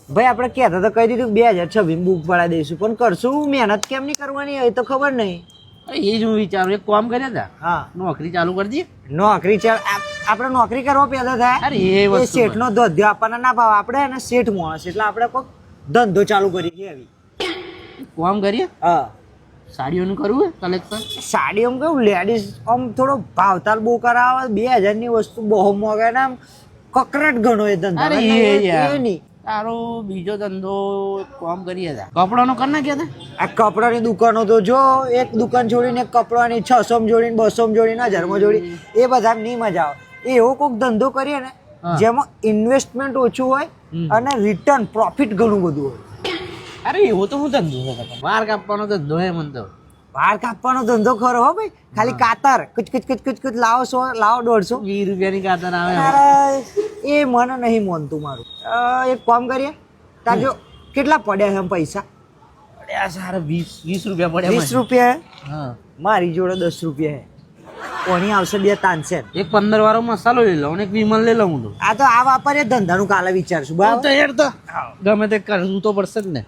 ભાઈ આપણે કહેતા તો કહી દીધું 2026 બુક પડાવી દઈશું, પણ કરશું મહેનત કેમ નહીં કરવાની એ તો ખબર નહીં. એ જ હું વિચારું, એક કામ કર્યા હતા, હા નોકરી ચાલુ કરી દઈએ. નોકરી ચાલ આપણે નોકરી કરવા પેદા થાય. અરે એ વસ્તુ શેઠનો ધંધો આપણને ના ભાવે, આપણે એને શેઠ માણસ એટલે આપણે કોઈક ધંધો ચાલુ કરીએ એવી. કામ કરીએ, હા સાડીઓનું કરવું કલેક્શન. સાડી આમ કેવું લેડીઝ આમ થોડો ભાવતાલ બહુ કરાવે, 2000 ની વસ્તુ બહુ મોંઘા ને આમ કકરાટ ઘણો એ ધંધો. અરે એટલે યાર. એ નહીં. તારો બીજો ધંધો કામ કરીએ હતા, કપડાનો કરી નાખ્યા હતા. આ કપડાની દુકાનો તો જો એક દુકાન છોડીને એક કપડાની 600 માં જોડીને 200 માં જોડીને 1000 માં જોડી એ બધા નહીં મજા આવે. એવો કોઈક ધંધો કરીએ ને હા. જેમાં ઇન્વેસ્ટમેન્ટ ઓછું હોય અને રિટર્ન પ્રોફિટ ઘણું બધું હોય. અરે એવો તો હું ધંધો છે, વાર કાપવાનો ધંધો હે મને તો. વાળ કાપવાનો ધંધો ખરો હો ભાઈ, ખાલી કાતર કચ કચ કચ કચ કચ લાવો 100 લાવો 150. 20 રૂપિયાની કાતર આવે. અરે એ મને નહીં માનતું મારું. એક કામ કરીએ તાર જો કેટલા પડ્યા છે આમ પૈસા? પડ્યા સારા 20 રૂપિયા પડ્યા. 20 રૂપિયા હે? હા, મારી જોડે 10 રૂપિયા હે. કોની આવશે 2 તાનસેન. એક 15 વાળો મસાલો લઈ લઉં અને એક વિમલ લઈ લઉં હું તો. આ તો આ વાપરીએ ધંધાનું કાલે વિચારશું તો બરાબર. યાર તો ગમે તે કરવું તો પડશે જ ને.